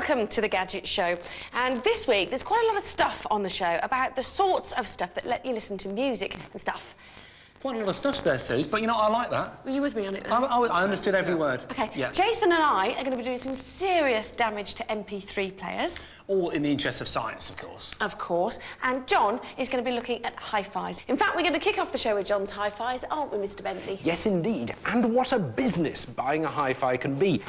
welcome to The Gadget Show. And this week, there's quite a lot of stuff on the show about the sorts of stuff that let you listen to music and stuff. Quite a lot of stuff there, Suze, but you know, I like that. Were you with me on it, then? I understood every word. OK. Yeah. Jason and I are going to be doing some serious damage to MP3 players. All in the interest of science, of course. Of course. And John is going to be looking at hi-fis. In fact, we're going to kick off the show with John's hi-fis, aren't we, Mr Bentley? Yes, indeed. And what a business buying a hi-fi can be.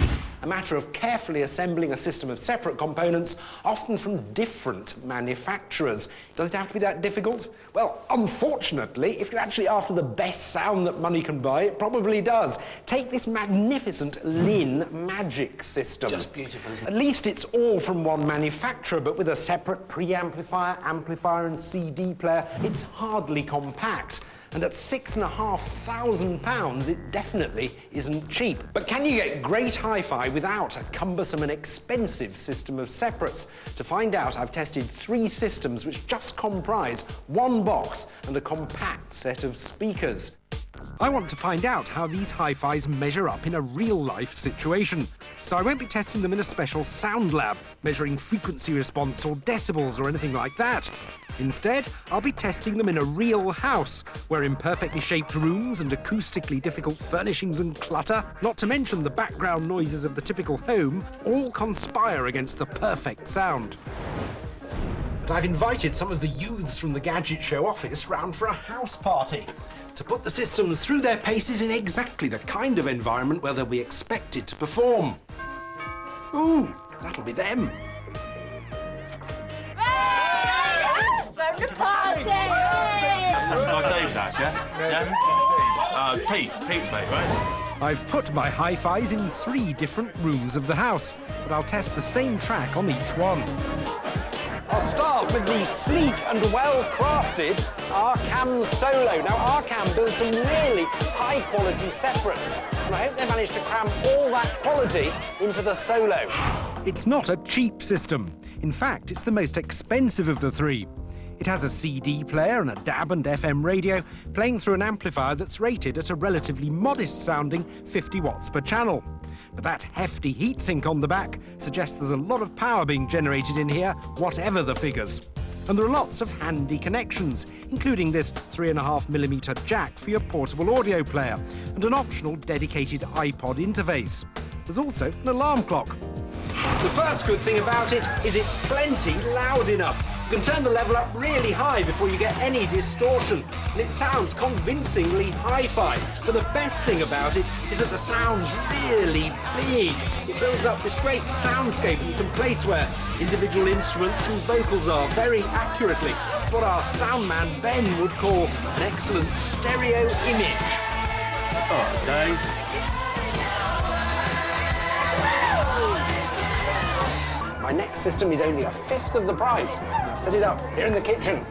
A matter of carefully assembling a system of separate components, often from different manufacturers. Does it have to be that difficult? Well, unfortunately, if you're actually after the best sound that money can buy, it probably does. Take this magnificent Lin Magic system. Just beautiful, isn't it? At least it's all from one manufacturer, but with a separate preamplifier, amplifier and CD player, it's hardly compact. And at £6,500, it definitely isn't cheap. But can you get great hi-fi without a cumbersome and expensive system of separates? To find out, I've tested 3 systems which just comprise one box and a compact set of speakers. I want to find out how these hi-fis measure up in a real-life situation. So I won't be testing them in a special sound lab, measuring frequency response or decibels or anything like that. Instead, I'll be testing them in a real house, where imperfectly shaped rooms and acoustically difficult furnishings and clutter, not to mention the background noises of the typical home, all conspire against the perfect sound. But I've invited some of the youths from the Gadget Show office round for a house party, to put the systems through their paces in exactly the kind of environment where they'll be expected to perform. Ooh, that'll be them. This is like Dave's house, yeah? Yeah? Pete's mate, right? I've put my hi-fis in 3 different rooms of the house, but I'll test the same track on each one. I'll start with the sleek and well-crafted Arcam Solo. Now, Arcam builds some really high-quality separates, and I hope they managed to cram all that quality into the Solo. It's not a cheap system. In fact, it's the most expensive of the 3. It has a CD player and a DAB and FM radio, playing through an amplifier that's rated at a relatively modest-sounding 50 watts per channel. But that hefty heatsink on the back suggests there's a lot of power being generated in here, whatever the figures. And there are lots of handy connections, including this 3.5mm jack for your portable audio player and an optional dedicated iPod interface. There's also an alarm clock. The first good thing about it is it's plenty loud enough. You can turn the level up really high before you get any distortion, and it sounds convincingly hi-fi. But the best thing about it is that the sound's really big. It builds up this great soundscape that you can place where individual instruments and vocals are very accurately. It's what our sound man Ben would call an excellent stereo image. Oh, Dave. My next system is only 1/5 of the price. I've set it up here in the kitchen.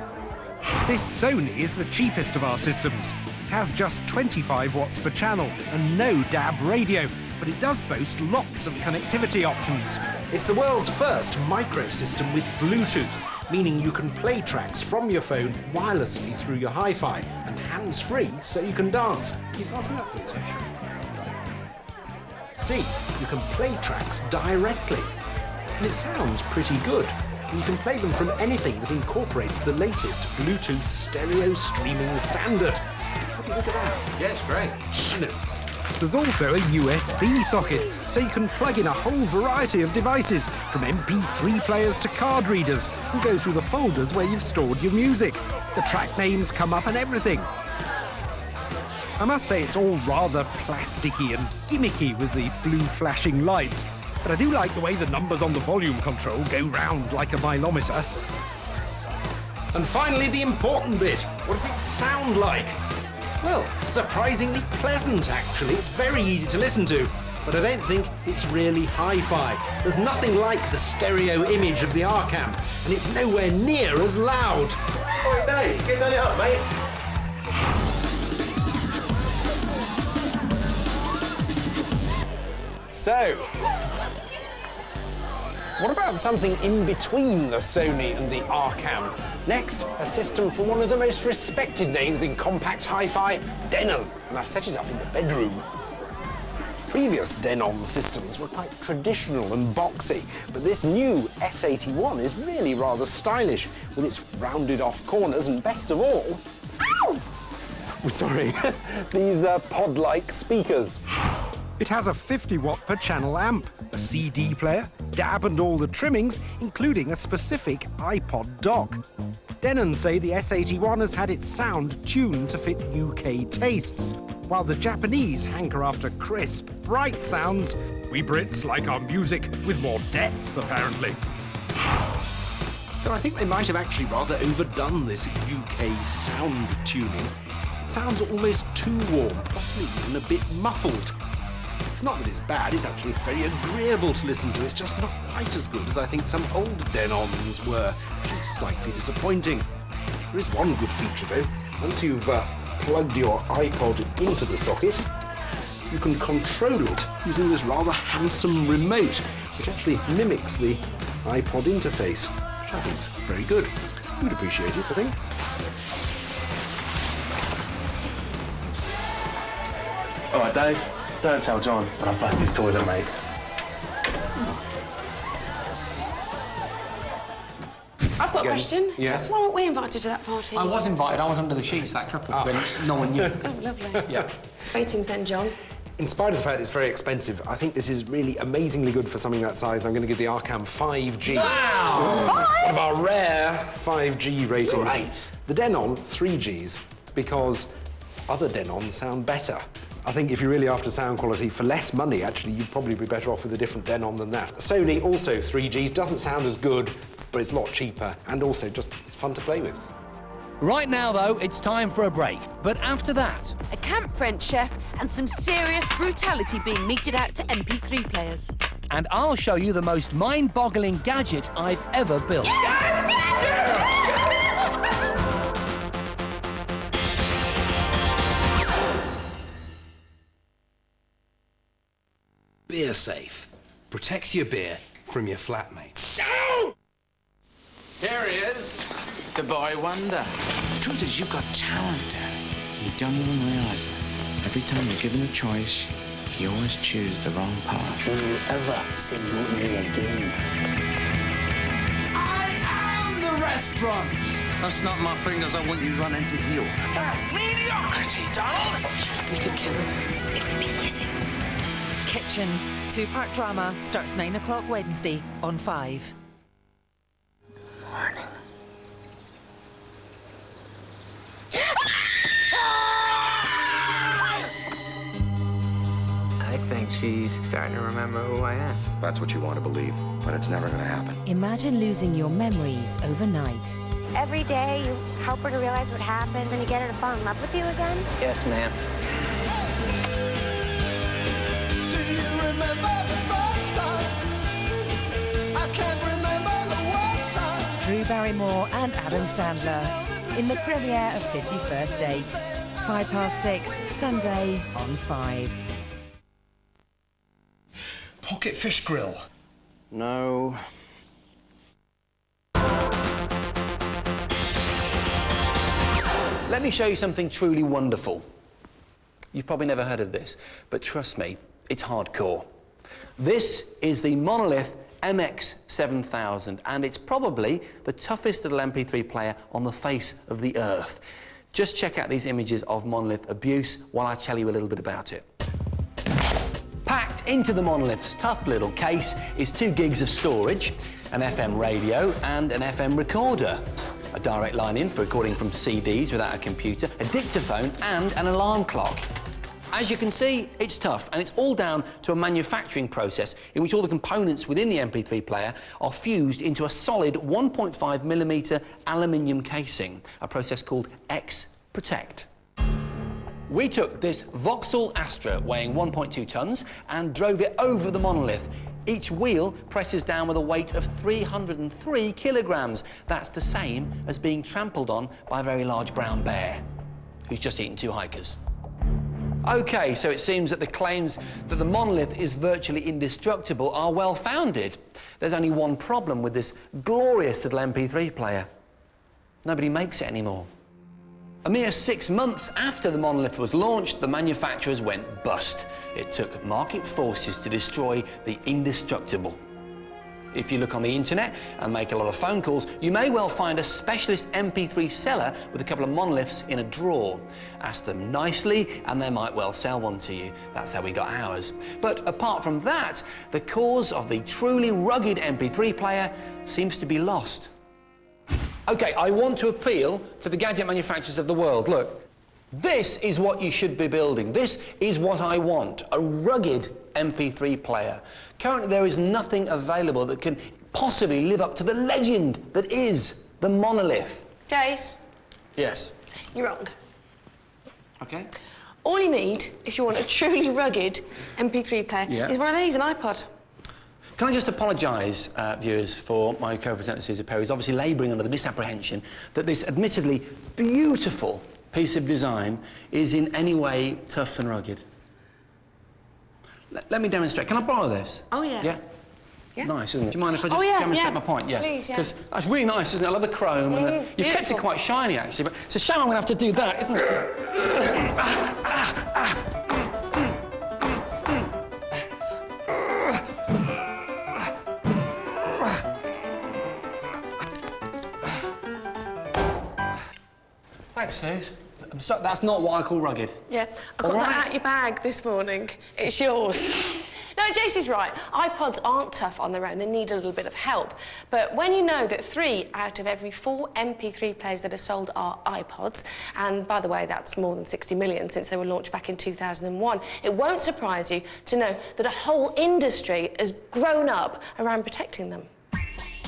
This Sony is the cheapest of our systems. It has just 25 watts per channel and no DAB radio, but it does boast lots of connectivity options. It's the world's first micro system with Bluetooth, meaning you can play tracks from your phone wirelessly through your hi-fi, and hands-free so you can dance. Can you pass me that, please? See, you can play tracks directly. And it sounds pretty good. And you can play them from anything that incorporates the latest Bluetooth stereo streaming standard. What do you think of that? Yeah, it's great. There's also a USB socket, so you can plug in a whole variety of devices, from MP3 players to card readers, and go through the folders where you've stored your music. The track names come up and everything. I must say it's all rather plasticky and gimmicky with the blue flashing lights, but I do like the way the numbers on the volume control go round like a milometer. And finally, the important bit. What does it sound like? Well, surprisingly pleasant, actually. It's very easy to listen to, but I don't think it's really hi-fi. There's nothing like the stereo image of the Arcam, and it's nowhere near as loud. Oi, Dave, get on it up, mate. So, what about something in between the Sony and the Arcam? Next, a system for one of the most respected names in compact hi-fi, Denon, and I've set it up in the bedroom. Previous Denon systems were quite traditional and boxy, but this new S81 is really rather stylish, with its rounded-off corners and, best of all... Ow! Sorry, these pod-like speakers. It has a 50-watt per channel amp, a CD player, DAB and all the trimmings, including a specific iPod dock. Denon say the S81 has had its sound tuned to fit UK tastes, while the Japanese hanker after crisp, bright sounds. We Brits like our music with more depth, apparently. Though I think they might have actually rather overdone this UK sound tuning. It sounds almost too warm, possibly even a bit muffled. It's not that it's bad, it's actually very agreeable to listen to. It's just not quite as good as I think some old Denons were, which is slightly disappointing. There is one good feature, though. Once you've plugged your iPod into the socket, you can control it using this rather handsome remote, which actually mimics the iPod interface, which I think is very good. You'd appreciate it, I think. All right, Dave. Don't tell John, but I've bugged his toilet, mate. I've got a question. Yes. Why weren't we invited to that party? I was invited. I was under the sheets, that couple, when no one knew. Oh, lovely. Yeah. Ratings then, John? In spite of the fact it's very expensive, I think this is really amazingly good for something that size. I'm going to give the Arcam 5G. Wow! One of our rare 5G ratings. Right. The Denon, 3Gs, because other Denons sound better. I think if you're really after sound quality for less money, actually, you'd probably be better off with a different Denon than that. Sony, also 3Gs, doesn't sound as good, but it's a lot cheaper, and also just it's fun to play with. Right now, though, it's time for a break. But after that... a camp French chef and some serious brutality being meted out to MP3 players. And I'll show you the most mind-boggling gadget I've ever built. Beer Safe. Protects your beer from your flatmates. Here he is, the boy wonder. The truth is, you've got talent, Daddy. You don't even realize it. Every time you're given a choice, you always choose the wrong path. Don't you ever say no to me again. I am the restaurant. That's not my fingers. I want you running to heel. Mediocrity, Donald. We could kill him. It would be easy. Kitchen. Two-part drama starts 9 o'clock Wednesday on 5. Morning. I think she's starting to remember who I am. That's what you want to believe, but it's never going to happen. Imagine losing your memories overnight. Every day you help her to realize what happened, and you get her to fall in love with you again? Yes, ma'am. Do you remember the first time? I can't remember the worst time. Drew Barrymore and Adam Sandler in the premiere of 50 First Dates. 6:05, Sunday on 5. Pocket fish grill. No. Let me show you something truly wonderful. You've probably never heard of this, but trust me, it's hardcore. This is the Monolith MX7000, and it's probably the toughest little MP3 player on the face of the earth. Just check out these images of Monolith abuse while I tell you a little bit about it. Packed into the Monolith's tough little case is 2 gigs of storage, an FM radio and an FM recorder, a direct line in for recording from CDs without a computer, a dictaphone and an alarm clock. As you can see, it's tough, and it's all down to a manufacturing process in which all the components within the MP3 player are fused into a solid 1.5mm aluminium casing, a process called X-Protect. We took this Vauxhall Astra weighing 1.2 tons and drove it over the Monolith. Each wheel presses down with a weight of 303 kilograms. That's the same as being trampled on by a very large brown bear who's just eaten 2 hikers. OK, so it seems that the claims that the Monolith is virtually indestructible are well-founded. There's only one problem with this glorious little MP3 player. Nobody makes it anymore. A mere 6 months after the monolith was launched, the manufacturers went bust. It took market forces to destroy the indestructible. If you look on the internet and make a lot of phone calls, you may well find a specialist MP3 seller with a couple of monoliths in a drawer. Ask them nicely and they might well sell one to you. That's how we got ours. But apart from that, the cause of the truly rugged MP3 player seems to be lost. OK, I want to appeal to the gadget manufacturers of the world. Look, this is what you should be building. This is what I want, a rugged MP3 player. Currently, there is nothing available that can possibly live up to the legend that is the monolith. Jace? Yes? You're wrong. OK. All you need, if you want a truly rugged MP3 player, is one of these, an iPod. Can I just apologise, viewers, for my co-presenter Susie Perry, who's obviously labouring under the misapprehension that this admittedly beautiful piece of design is in any way tough and rugged. Let me demonstrate. Can I borrow this? Oh, yeah. Yeah? Yeah. Nice, isn't it? Do you mind if I just demonstrate my point? Yeah. Please, yeah. Because that's really nice, isn't it? I love the chrome. And you've kept it quite shiny, actually, but it's a shame I'm going to have to do that, isn't it? Thanks, Suze. That's not what I call rugged. Yeah, I got that out your bag this morning. It's yours. No, Jace is right. iPods aren't tough on their own. They need a little bit of help. But when you know that 3 out of every 4 MP3 players that are sold are iPods, and by the way, that's more than 60 million since they were launched back in 2001, it won't surprise you to know that a whole industry has grown up around protecting them.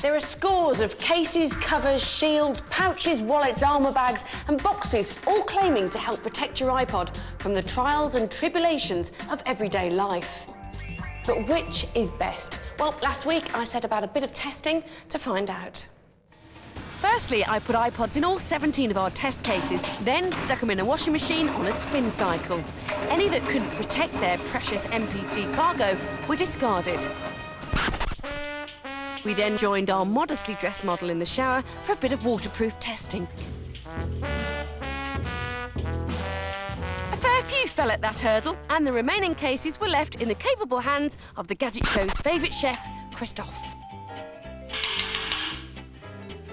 There are scores of cases, covers, shields, pouches, wallets, armour bags and boxes, all claiming to help protect your iPod from the trials and tribulations of everyday life. But which is best? Well, last week I set about a bit of testing to find out. Firstly, I put iPods in all 17 of our test cases, then stuck them in a washing machine on a spin cycle. Any that couldn't protect their precious MP3 cargo were discarded. We then joined our modestly dressed model in the shower for a bit of waterproof testing. A fair few fell at that hurdle, and the remaining cases were left in the capable hands of the Gadget Show's favourite chef, Christophe.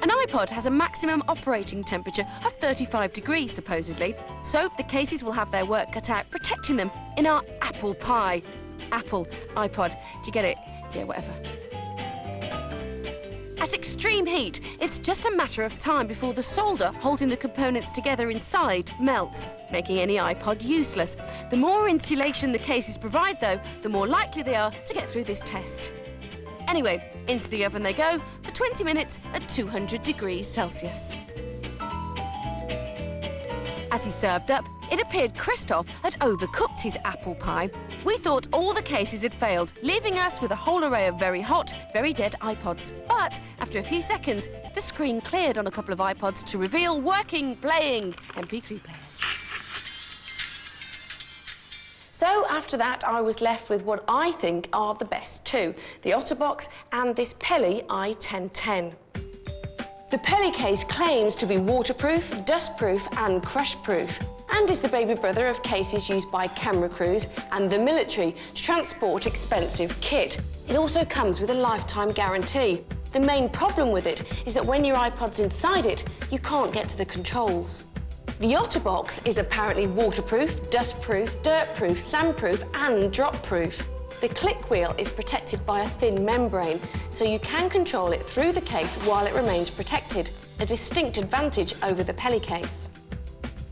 An iPod has a maximum operating temperature of 35 degrees, supposedly, so the cases will have their work cut out protecting them in our apple pie. Apple, iPod, do you get it? Yeah, whatever. At extreme heat, it's just a matter of time before the solder holding the components together inside melts, making any iPod useless. The more insulation the cases provide, though, the more likely they are to get through this test. Anyway, into the oven they go for 20 minutes at 200 degrees Celsius. As he served up, it appeared Christophe had overcooked his apple pie. We thought all the cases had failed, leaving us with a whole array of very hot, very dead iPods. But after a few seconds, the screen cleared on a couple of iPods to reveal working, playing MP3 players. So after that, I was left with what I think are the best two, the Otterbox and this Peli i1010. The Peli case claims to be waterproof, dustproof and crush-proof, and is the baby brother of cases used by camera crews and the military to transport expensive kit. It also comes with a lifetime guarantee. The main problem with it is that when your iPod's inside it, you can't get to the controls. The Otterbox is apparently waterproof, dustproof, dirtproof, sandproof and drop-proof. The click wheel is protected by a thin membrane, so you can control it through the case while it remains protected, a distinct advantage over the Peli case.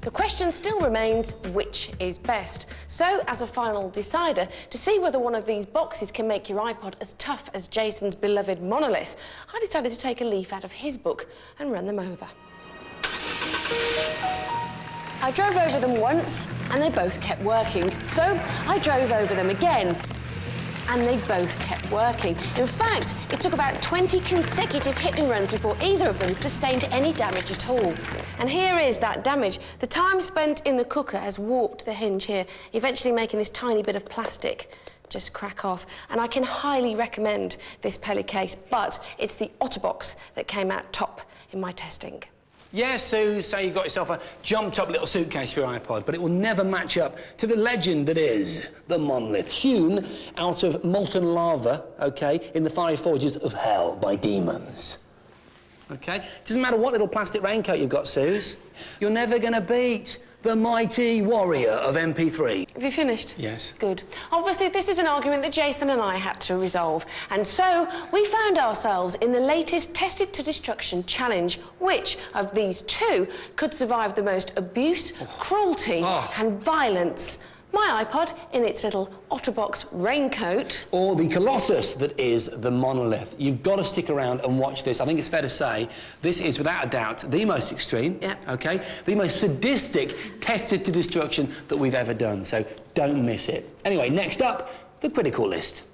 The question still remains, which is best? So, as a final decider, to see whether one of these boxes can make your iPod as tough as Jason's beloved monolith, I decided to take a leaf out of his book and run them over. I drove over them once, and they both kept working. So, I drove over them again, and they both kept working. In fact, it took about 20 consecutive hit and runs before either of them sustained any damage at all. And here is that damage. The time spent in the cooker has warped the hinge here, eventually making this tiny bit of plastic just crack off. And I can highly recommend this Peli case, but it's the Otterbox that came out top in my testing. Yeah, Sue, say you got yourself a jumped-up little suitcase for your iPod, but it will never match up to the legend that is the monolith, hewn out of molten lava, OK, in the fiery forges of hell by demons. OK? Doesn't matter what little plastic raincoat you've got, Suze. You're never going to beat the mighty warrior of MP3. Have you finished? Yes. Good. Obviously, this is an argument that Jason and I had to resolve. And so, we found ourselves in the latest Tested to Destruction challenge. Which of these two could survive the most abuse, cruelty and violence? My iPod in its little OtterBox raincoat. Or the colossus that is the monolith. You've got to stick around and watch this. I think it's fair to say this is, without a doubt, the most extreme, OK? The most sadistic tested to destruction that we've ever done, so don't miss it. Anyway, next up, the critical list.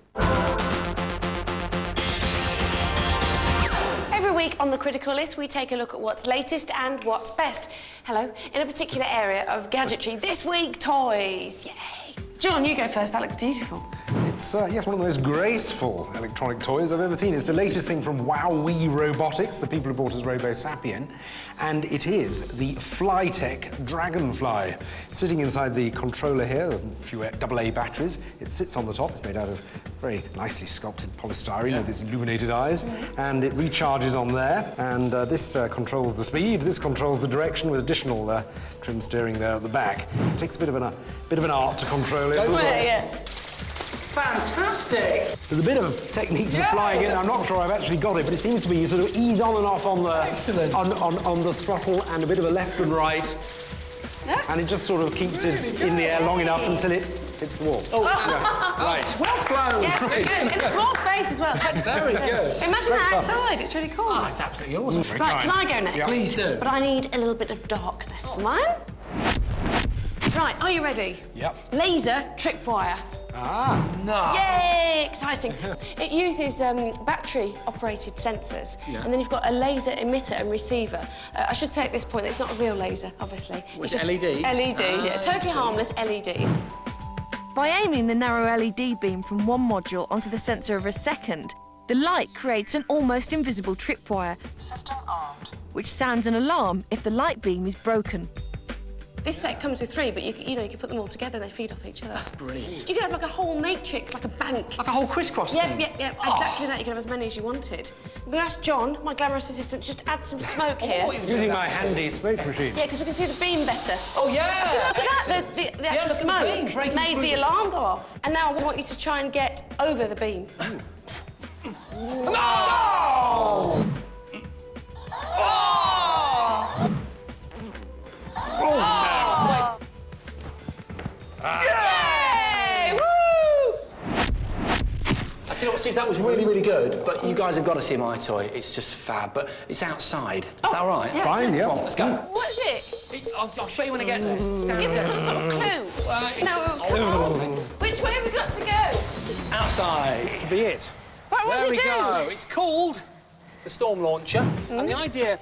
Every week on the critical list, we take a look at what's latest and what's best. Hello, in a particular area of gadgetry. This week, toys. Yay. John, you go first. That looks beautiful. It's, yes, one of the most graceful electronic toys I've ever seen. It's the latest thing from WowWee Robotics, the people who bought us Robo Sapien, and it is the Flytech Dragonfly. Sitting inside the controller here, a few AA batteries. It sits on the top. It's made out of very nicely sculpted polystyrene with its illuminated eyes, and it recharges on there, and this controls the speed, this controls the direction with additional trim steering there at the back. It takes a bit of an art to control it. Fantastic! There's a bit of technique to flying it. I'm not sure I've actually got it, but it seems to be you sort of ease on and off on the on the throttle and a bit of a left and right, and it just sort of keeps it in the air long enough until it hits the wall. Right. Well flown. Yeah, good. In a small space as well. Very good. Imagine that outside. It's really cool. Oh, that's absolutely awesome. Right, can I go next? Yes. Please do. But I need a little bit of darkness for mine. Right, are you ready? Yep. Laser tripwire. No. Yay! Exciting. It uses battery-operated sensors, and then you've got a laser emitter and receiver. I should say at this point that it's not a real laser, obviously. It's just LEDs? LEDs, yeah. Totally harmless LEDs. By aiming the narrow LED beam from one module onto the sensor of a second, the light creates an almost invisible tripwire, which sounds an alarm if the light beam is broken. This set comes with 3, but you can put them all together and they feed off each other. That's brilliant. You could have like a whole matrix, like a bank. Like a whole crisscross thing? Yep, exactly that. You could have as many as you wanted. I'm going to ask John, my glamorous assistant, just add some smoke here. Using my handy smoke machine. Yeah, because we can see the beam better. Oh, yeah! See, look at that. The actual smoke made the alarm go off. And now I want you to try and get over the beam. No! Yay! Woo! I tell you what, Suze, that was really, really good, but you guys have got to see my toy. It's just fab, but it's outside. Is that all right? Yeah, fine, yeah. Come on, let's go. What is it? I'll show you when I get there. Give me some sort of clue. Which way have we got to go? Outside. It's to be it. Right, what There does we it do? go. It's called the Storm Launcher, and the idea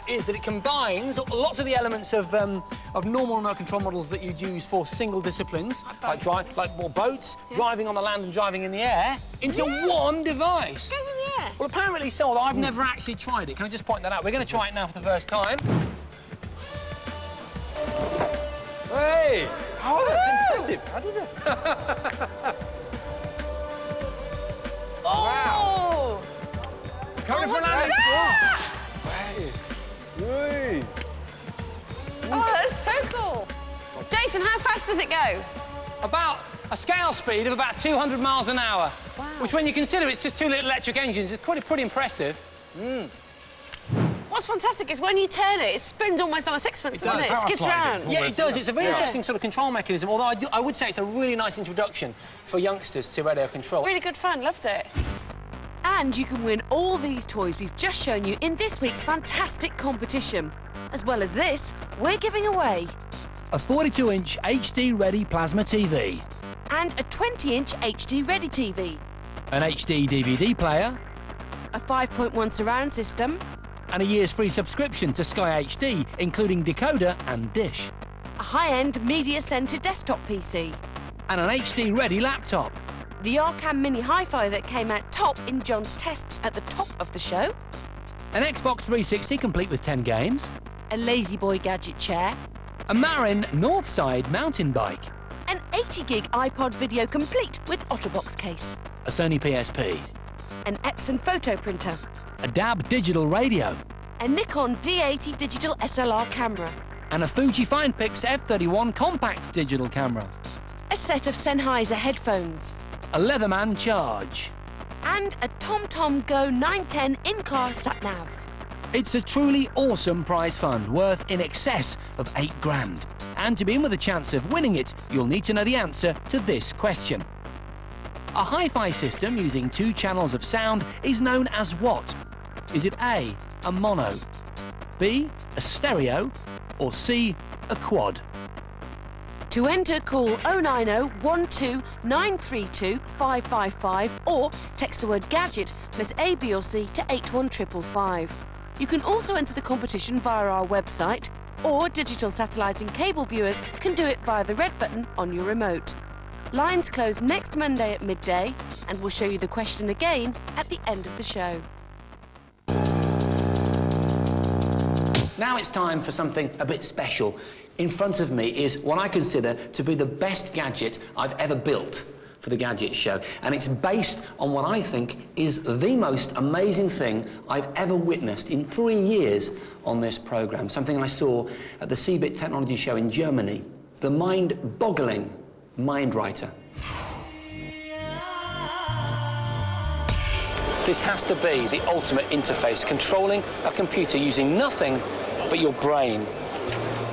is that it combines lots of the elements of normal remote control models that you'd use for single disciplines, like boats, driving on the land and driving in the air, into one device. It goes in the air. Well, apparently so, although I've never actually tried it. Can I just point that out? We're going to try it now for the first time. Hey! Oh, that's impressive. How did it? Oh! Coming for an landing. Oh, that's so cool. Jason, how fast does it go? About a scale speed of about 200 miles an hour. Wow. Which, when you consider it's just 2 little electric engines, is pretty impressive. What's fantastic is when you turn it, it spins almost on a sixpence, doesn't it? It skids around. Yeah, it does. It's a very interesting sort of control mechanism, although I would say it's a really nice introduction for youngsters to radio control. Really good fun, loved it. And you can win all these toys we've just shown you in this week's fantastic competition. As well as this, we're giving away a 42-inch HD-ready plasma TV, and a 20-inch HD-ready TV, an HD DVD player, a 5.1 surround system, and a year's free subscription to Sky HD, including decoder and dish, a high-end media centre desktop PC, and an HD-ready laptop. The Arcam Mini Hi-Fi that came out top in John's tests at the top of the show, An Xbox 360 complete with 10 games, a Lazy Boy gadget chair, a Marin Northside mountain bike, an 80-gig iPod video complete with OtterBox case, a Sony PSP, an Epson photo printer, a DAB digital radio, a Nikon D80 digital SLR camera, and a Fuji FinePix F31 compact digital camera, a set of Sennheiser headphones, a Leatherman charge, and a TomTom Go 910 in-car sat-nav. It's a truly awesome prize fund worth in excess of £8,000. And to be in with a chance of winning it, you'll need to know the answer to this question. A hi-fi system using 2 channels of sound is known as what? Is it A, a mono, B, a stereo, or C, a quad? To enter, call 090 12 932 555 or text the word gadget plus A, B or C to 81555. You can also enter the competition via our website, or digital satellite and cable viewers can do it via the red button on your remote. Lines close next Monday at midday, and we'll show you the question again at the end of the show. Now it's time for something a bit special. In front of me is what I consider to be the best gadget I've ever built for the Gadget Show. And it's based on what I think is the most amazing thing I've ever witnessed in 3 years on this programme. Something I saw at the CBIT Technology Show in Germany. The mind-boggling MindWriter. This has to be the ultimate interface, controlling a computer using nothing but your brain.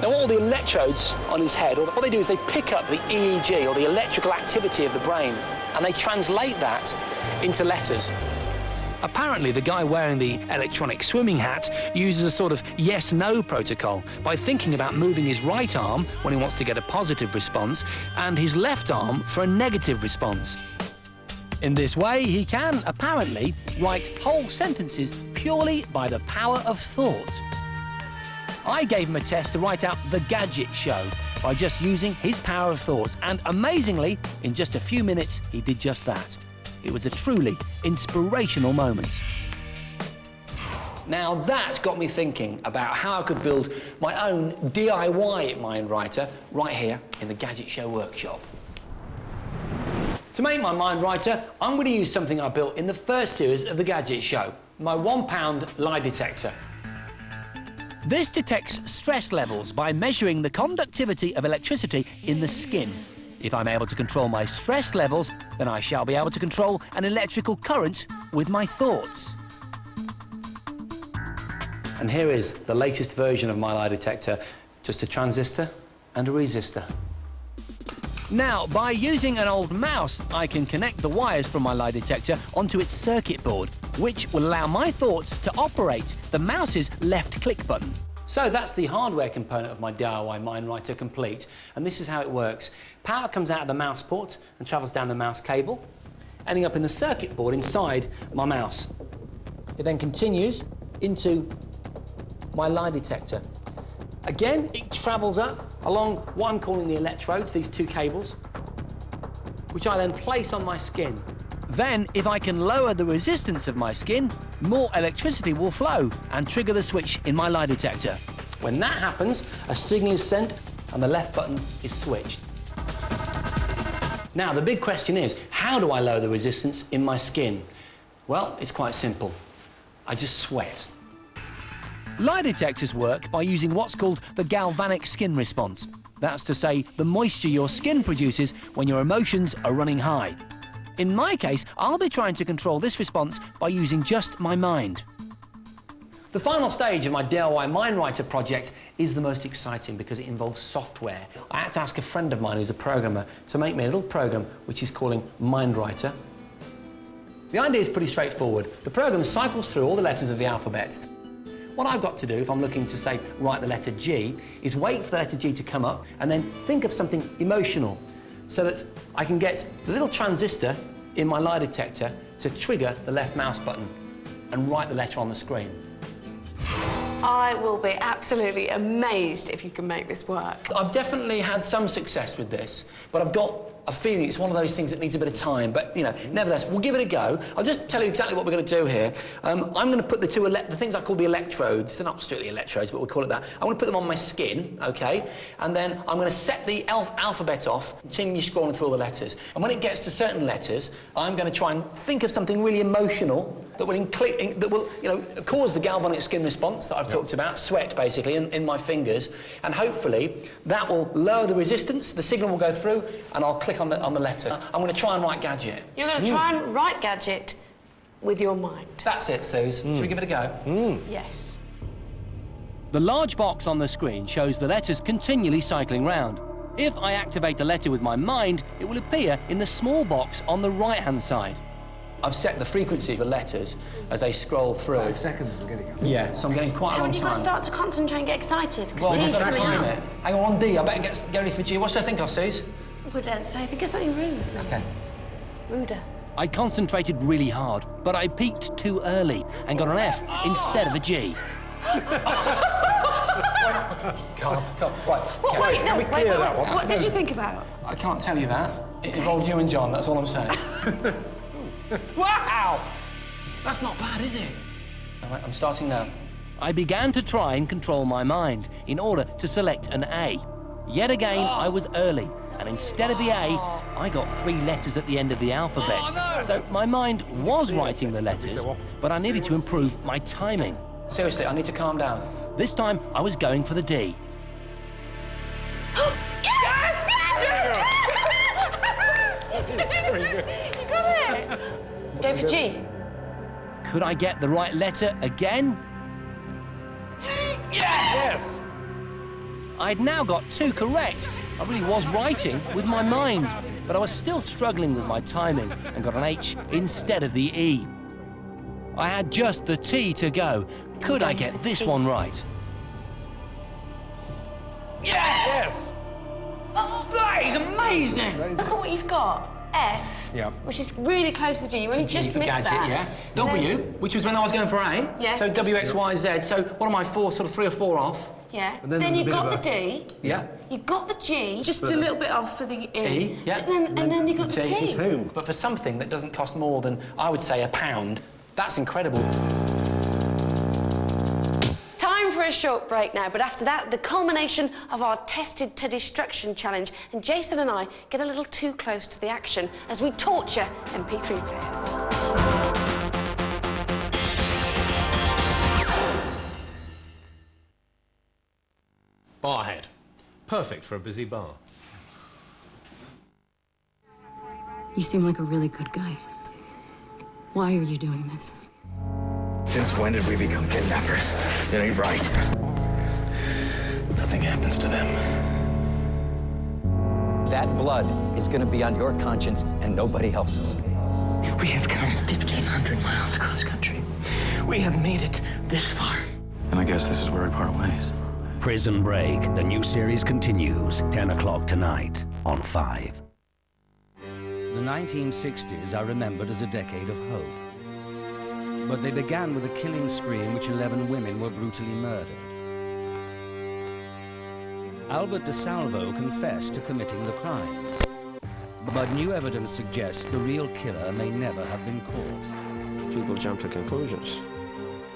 Now, all the electrodes on his head, what they do is they pick up the EEG, or the electrical activity of the brain, and they translate that into letters. Apparently, the guy wearing the electronic swimming hat uses a sort of yes-no protocol by thinking about moving his right arm when he wants to get a positive response and his left arm for a negative response. In this way, he can, apparently, write whole sentences purely by the power of thought. I gave him a test to write out The Gadget Show by just using his power of thought, and amazingly, in just a few minutes, he did just that. It was a truly inspirational moment. Now that got me thinking about how I could build my own DIY MindWriter right here in the Gadget Show workshop. To make my MindWriter, I'm going to use something I built in the first series of the Gadget Show, my £1 lie detector. This detects stress levels by measuring the conductivity of electricity in the skin. If I'm able to control my stress levels, then I shall be able to control an electrical current with my thoughts. And here is the latest version of my lie detector, just a transistor and a resistor. Now, by using an old mouse, I can connect the wires from my lie detector onto its circuit board, which will allow my thoughts to operate the mouse's left click button. So that's the hardware component of my DIY MindWriter complete, and this is how it works. Power comes out of the mouse port and travels down the mouse cable, ending up in the circuit board inside my mouse. It then continues into my lie detector. Again, it travels up along what I'm calling the electrodes, these 2 cables, which I then place on my skin. Then, if I can lower the resistance of my skin, more electricity will flow and trigger the switch in my lie detector. When that happens, a signal is sent and the left button is switched. Now, the big question is, how do I lower the resistance in my skin? Well, it's quite simple. I just sweat. Lie detectors work by using what's called the galvanic skin response. That's to say, the moisture your skin produces when your emotions are running high. In my case, I'll be trying to control this response by using just my mind. The final stage of my DIY MindWriter project is the most exciting because it involves software. I had to ask a friend of mine who's a programmer to make me a little program which he's calling MindWriter. The idea is pretty straightforward. The program cycles through all the letters of the alphabet. What I've got to do, if I'm looking to, say, write the letter G, is wait for the letter G to come up and then think of something emotional so that I can get the little transistor in my lie detector to trigger the left mouse button and write the letter on the screen. I will be absolutely amazed if you can make this work. I've definitely had some success with this, but I've got a feeling it's one of those things that needs a bit of time, but, you know, nevertheless, we'll give it a go. I'll just tell you exactly what we're going to do here. I'm going to put the things I call the electrodes. They're not strictly electrodes, but we'll call it that. I'm going to put them on my skin, OK? And then I'm going to set the alphabet off, continue scrolling through all the letters. And when it gets to certain letters, I'm going to try and think of something really emotional that will, you know, cause the galvanic skin response that I've talked about, sweat, basically, in my fingers. And hopefully, that will lower the resistance, the signal will go through, and I'll click on the letter. I'm going to try and write Gadget. You're going to try and write Gadget with your mind. That's it, Suze. Should we give it a go? Yes. The large box on the screen shows the letters continually cycling round. If I activate the letter with my mind, it will appear in the small box on the right-hand side. I've set the frequency for letters as they scroll through. 5 seconds, we're getting it. Yeah, so I'm getting quite a long time. You've got to start to concentrate and get excited, Well, because G's I've got to coming time out. it. Hang on D, I better get ready for G. What should I think of, Suze? Well, don't say. I think it's something rude. OK. Ruder. I concentrated really hard, but I peaked too early and got an F instead of a G. Calm. Right. Wait, no, wait, what did you think about? I can't tell you that. It involved you and John, that's all I'm saying. Wow! That's not bad, is it? All right, I'm starting now. I began to try and control my mind in order to select an A. Yet again, I was early, and instead of the A, I got 3 letters at the end of the alphabet. So my mind was writing the letters, but I needed to improve my timing. Seriously, I need to calm down. This time, I was going for the D. You got it! Go for G. Could I get the right letter again? Yes! I'd now got 2 correct. I really was writing with my mind, but I was still struggling with my timing and got an H instead of the E. I had just the T to go. Could I get this one right? Yes! Oh, that is amazing! Look at what you've got. F, which is really close to G. You only just missed Gadget, that. yeah. W, which was when I was going for A. Yeah. So W, X, Y, Z. So what am I, 3 or 4 off? Yeah. Then you got the D. Yeah. You got the G, just a little bit off for the E. Yeah. And then you got the T. But for something that doesn't cost more than, I would say, £1, that's incredible. Time for a short break now, but after that, the culmination of our Tested to Destruction challenge, and Jason and I get a little too close to the action as we torture MP3 players. Barhead. Perfect for a busy bar. You seem like a really good guy. Why are you doing this? Since when did we become kidnappers? It ain't right. Nothing happens to them. That blood is gonna be on your conscience and nobody else's. We have come 1,500 miles across country. We have made it this far. And I guess this is where we part ways. Prison Break, the new series continues, 10 o'clock tonight on 5. The 1960s are remembered as a decade of hope. But they began with a killing spree in which 11 women were brutally murdered. Albert DeSalvo confessed to committing the crimes. But new evidence suggests the real killer may never have been caught. People jump to conclusions.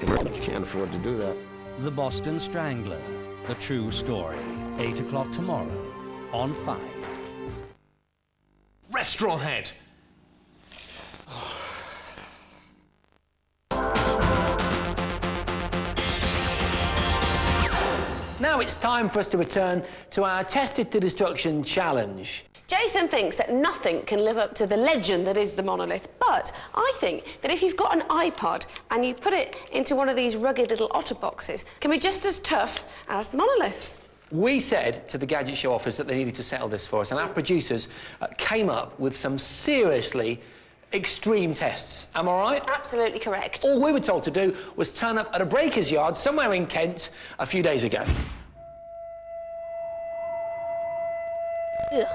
You can't afford to do that. The Boston Strangler, the true story. 8 o'clock tomorrow on 5. Restaurant head. Now it's time for us to return to our Tested to Destruction challenge. Jason thinks that nothing can live up to the legend that is the monolith, but I think that if you've got an iPod and you put it into one of these rugged little otter boxes, it can be just as tough as the monolith. We said to the Gadget Show office that they needed to settle this for us, and our producers came up with some seriously extreme tests. Am I right? Absolutely correct. All we were told to do was turn up at a breaker's yard somewhere in Kent a few days ago. Ugh.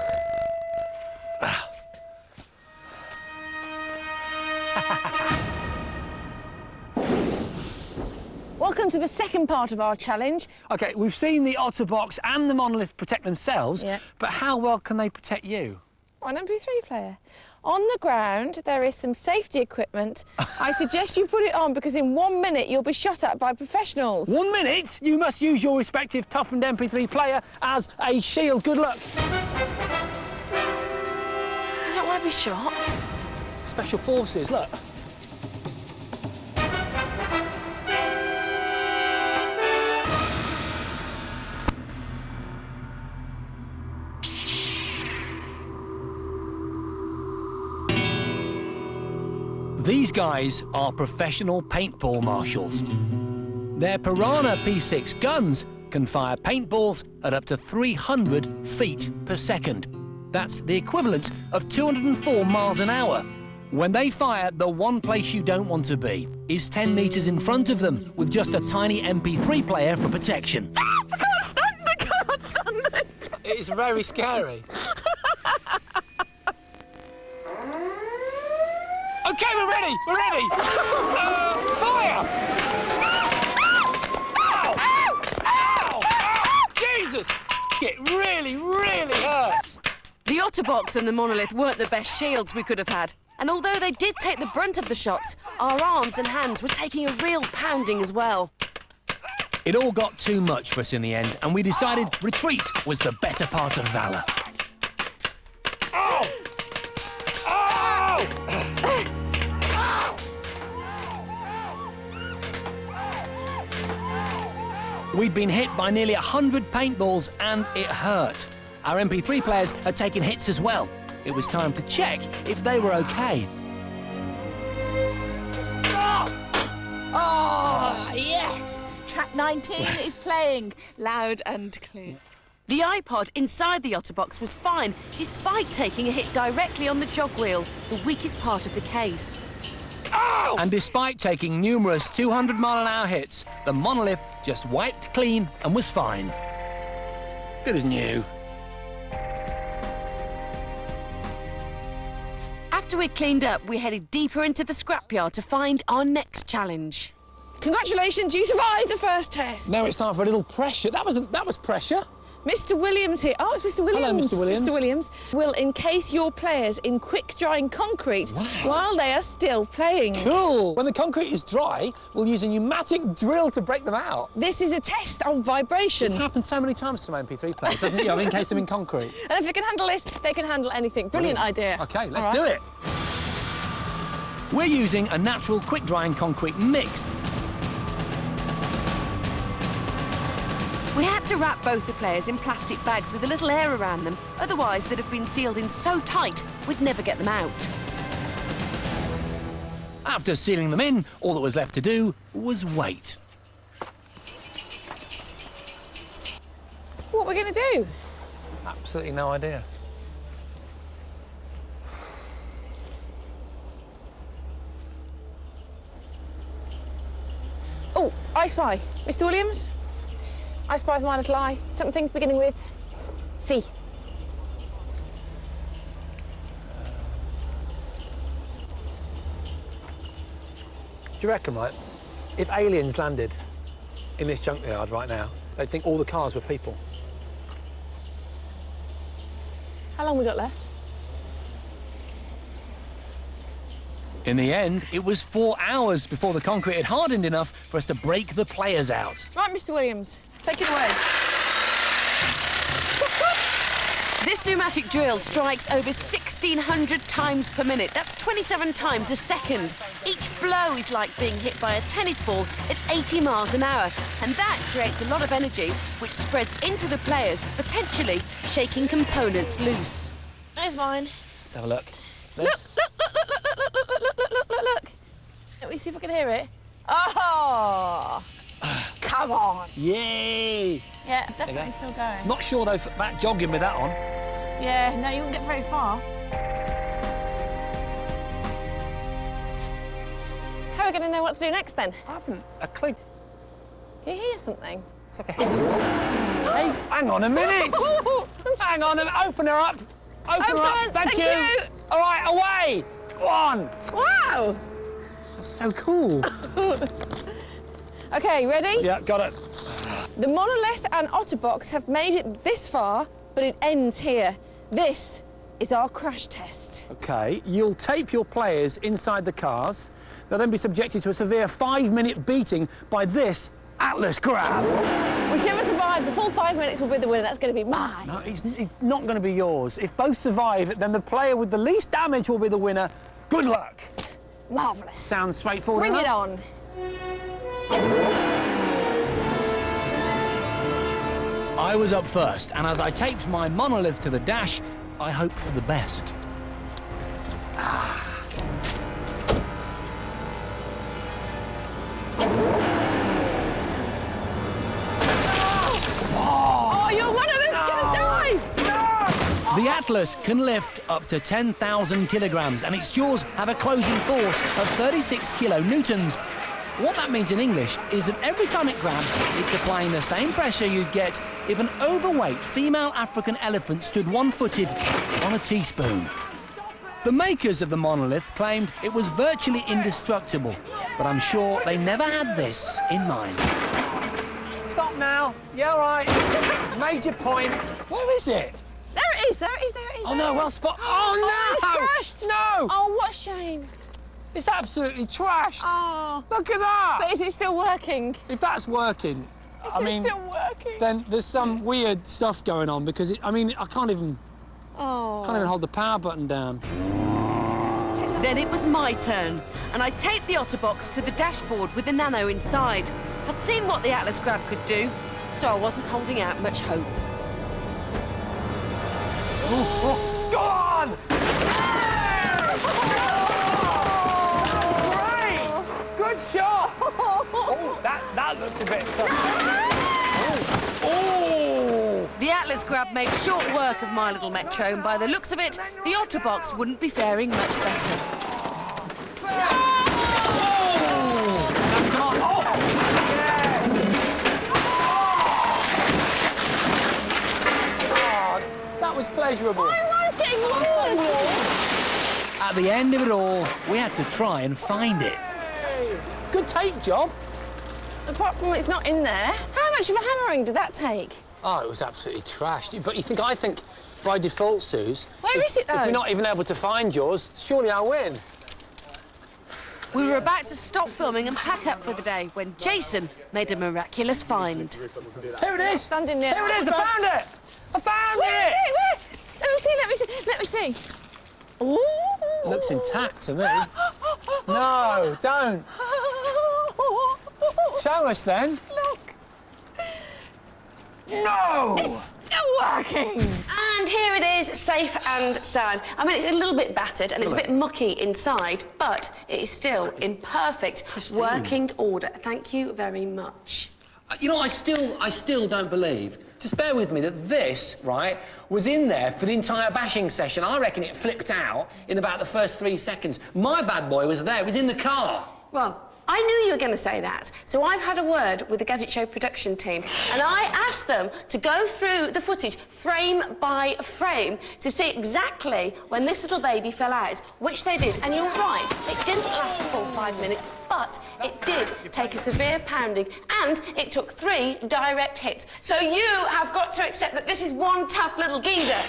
Welcome to the second part of our challenge. OK, we've seen the OtterBox and the monolith protect themselves, but how well can they protect you? What, an MP3 player? On the ground, there is some safety equipment. I suggest you put it on because in 1 minute you'll be shot at by professionals. 1 minute? You must use your respective toughened MP3 player as a shield. Good luck. I don't want to be shot. Special forces, look. These guys are professional paintball marshals. Their Piranha P6 guns can fire paintballs at up to 300 feet per second. That's the equivalent of 204 miles an hour. When they fire, the one place you don't want to be is 10 metres in front of them with just a tiny MP3 player for protection. I can't stand it. It is very scary. OK, we're ready! We're ready! Fire! Ow! Ow! Ow! Jesus! It really, really hurts. The Otterbox and the Monolith weren't the best shields we could have had. And although they did take the brunt of the shots, our arms and hands were taking a real pounding as well. It all got too much for us in the end, and we decided retreat was the better part of valour. Oh! Oh! We'd been hit by nearly 100 paintballs, and it hurt. Our MP3 players had taken hits as well. It was time to check if they were OK. Oh, yes! Track 19 is playing loud and clear. The iPod inside the Otterbox was fine, despite taking a hit directly on the jog wheel, the weakest part of the case. Oh! And despite taking numerous 200-mile-an-hour hits, the Monolith just wiped clean and was fine. Good as new. After we'd cleaned up, we headed deeper into the scrapyard to find our next challenge. Congratulations, you survived the first test. Now it's time for a little pressure. That was pressure. Mr. Williams here. Oh, it's Mr. Williams. Hello, Mr. Williams. Mr. Williams will encase your players in quick-drying concrete while they are still playing. Cool. When the concrete is dry, we'll use a pneumatic drill to break them out. This is a test of vibration. It's happened so many times to my MP3 players, hasn't it? I've encased them in concrete. And if they can handle this, they can handle anything. Brilliant idea. OK, let's do it. We're using a natural quick-drying concrete mix. We had to wrap both the players in plastic bags with a little air around them, otherwise they'd have been sealed in so tight we'd never get them out. After sealing them in, all that was left to do was wait. What are we going to do? Absolutely no idea. Oh, I spy. Mr. Williams? I spy with my little eye. Something beginning with C. Do you reckon, right, if aliens landed in this junkyard right now, they'd think all the cars were people? How long we got left? In the end, it was 4 hours before the concrete had hardened enough for us to break the players out. Right, Mr. Williams, take it away. This pneumatic drill strikes over 1,600 times per minute. That's 27 times a second. Each blow is like being hit by a tennis ball at 80 miles an hour. And that creates a lot of energy, which spreads into the players, potentially shaking components loose. There's mine. Let's have a look. Look. Let me see if I can hear it. Oh! Come on. Yay! Yeah, definitely still going. Not sure, though, about jogging with that on. Yeah, no, you won't get very far. How are we going to know what to do next, then? I haven't a clue. Can you hear something? It's like a hissing sound. Hey, hang on a minute! Hang on, open her up! Open her up! Thank you! All right, away! Go on! Wow! That's so cool. OK, ready? Yeah, got it. The Monolith and Otterbox have made it this far, but it ends here. This is our crash test. OK, you'll tape your players inside the cars. They'll then be subjected to a severe 5-minute beating by this Atlas grab. Whichever survives the full 5 minutes will be the winner. That's going to be mine. No, it's not going to be yours. If both survive, then the player with the least damage will be the winner. Good luck. Marvellous. Sounds straightforward Bring enough. it on. I was up first, and as I taped my monolith to the dash, I hoped for the best. Oh, your monolith's going to die! The Atlas can lift up to 10,000 kilograms, and its jaws have a closing force of 36 kilonewtons. What that means in English is that every time it grabs, it's applying the same pressure you'd get if an overweight female African elephant stood one-footed on a teaspoon. The makers of the monolith claimed it was virtually indestructible, but I'm sure they never had this in mind. Stop now. Yeah, all right. Major point. Where is it? There it is, there it is, there it is. Oh, no, well spot. Oh, no! Oh, it's crashed. No! Oh, what a shame. It's absolutely trashed. Oh. Look at that! But is it still working? If that's working, Is it still working? then there's some weird stuff going on because, I can't even hold the power button down. Then it was my turn, and I taped the Otterbox to the dashboard with the Nano inside. I'd seen what the Atlas grab could do, so I wasn't holding out much hope. Go on! Great! Good shot! Oh, that looks a bit tough. Oh! The Atlas grab made short work of my little Metro, and by the looks of it, the Otterbox wouldn't be faring much better. That was pleasurable. My line's getting worse. At the end of it all, we had to try and find it. Good tape job. Apart from it's not in there, how much of a hammering did that take? Oh, it was absolutely trashed. But I think by default, Suze... Where is it, though? If we're not even able to find yours, surely I'll win. We were about to stop filming and pack up for the day when Jason made a miraculous find. Here it is! Standing near. Here it is! I found it! I found Where it! is it? Where? Let me see. Ooh. Looks intact to me. No, don't. Show us then. Look. No! It's still working. And here it is, safe and sound. It's a little bit battered and it's a bit mucky inside, but it is still in perfect working order. Thank you very much. You know, I still don't believe, just bear with me, that this, right, was in there for the entire bashing session. I reckon it flipped out in about the first 3 seconds. My bad boy was there, it was in the car. Well, I knew you were going to say that, so I've had a word with the Gadget Show production team, and I asked them to go through the footage frame by frame to see exactly when this little baby fell out, which they did. And you're right, it didn't last the full 5 minutes, but it did take a severe pounding, and it took 3 direct hits. So you have got to accept that this is one tough little geezer.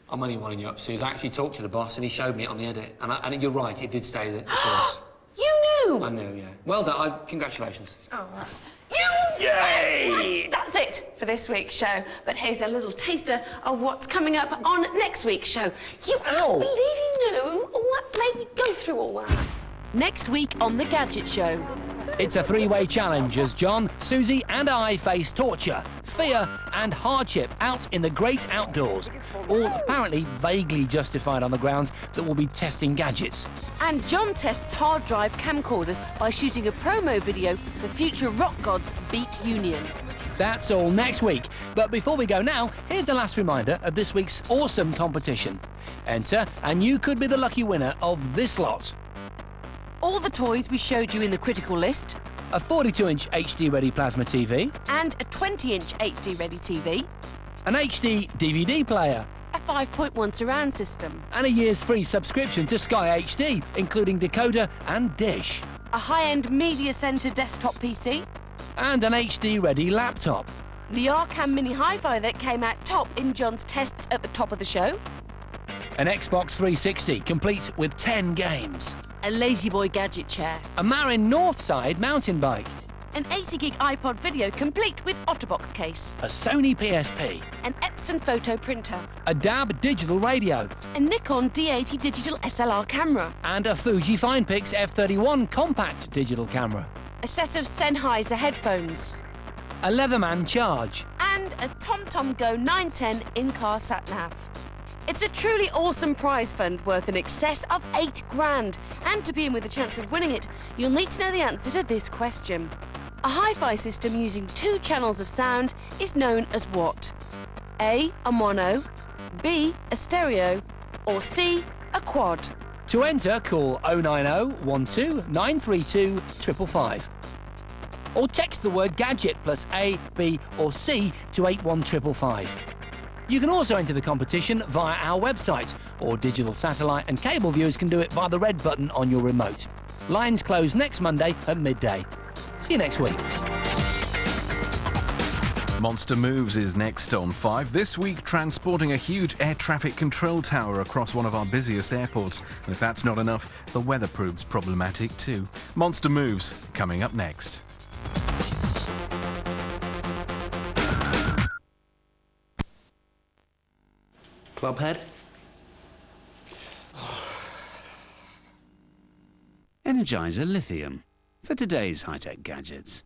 I'm only winding you up, Suze. I actually talked to the boss and he showed me it on the edit. And you're right, it did stay there, of course. You knew? I knew, yeah. Well done. Congratulations. Oh, that's... You! Yay! That's it for this week's show. But here's a little taster of what's coming up on next week's show. You can't believe you knew what made me go through all that. Next week on The Gadget Show. It's a 3-way challenge as John, Susie and I face torture, fear and hardship out in the great outdoors. All apparently vaguely justified on the grounds that we'll be testing gadgets. And John tests hard drive camcorders by shooting a promo video for future rock gods Beat Union. That's all next week. But before we go now, here's a last reminder of this week's awesome competition. Enter and you could be the lucky winner of this lot. All the toys we showed you in the critical list. A 42-inch HD-ready plasma TV. And a 20-inch HD-ready TV. An HD DVD player. A 5.1 surround system. And a year's free subscription to Sky HD, including decoder and dish. A high-end media centre desktop PC. And an HD-ready laptop. The Arcam Mini Hi-Fi that came out top in John's tests at the top of the show. An Xbox 360, complete with 10 games. A Lazy Boy gadget chair. A Marin Northside mountain bike. An 80-gig iPod video complete with OtterBox case. A Sony PSP. An Epson photo printer. A DAB digital radio. A Nikon D80 digital SLR camera. And a Fuji FinePix F31 compact digital camera. A set of Sennheiser headphones. A Leatherman charge. And a TomTom Go 910 in-car sat-nav. It's a truly awesome prize fund worth in excess of £8,000. And to be in with a chance of winning it, you'll need to know the answer to this question. A hi-fi system using 2 channels of sound is known as what? A mono, B, a stereo, or C, a quad? To enter, call 090 12 932 555. Or text the word gadget plus A, B, or C to 81555. You can also enter the competition via our website, or digital satellite and cable viewers can do it via the red button on your remote. Lines close next Monday at midday. See you next week. Monster Moves is next on 5. This week, transporting a huge air traffic control tower across one of our busiest airports. And if that's not enough, the weather proves problematic too. Monster Moves, coming up next. Clubhead? Energizer Lithium for today's high-tech gadgets.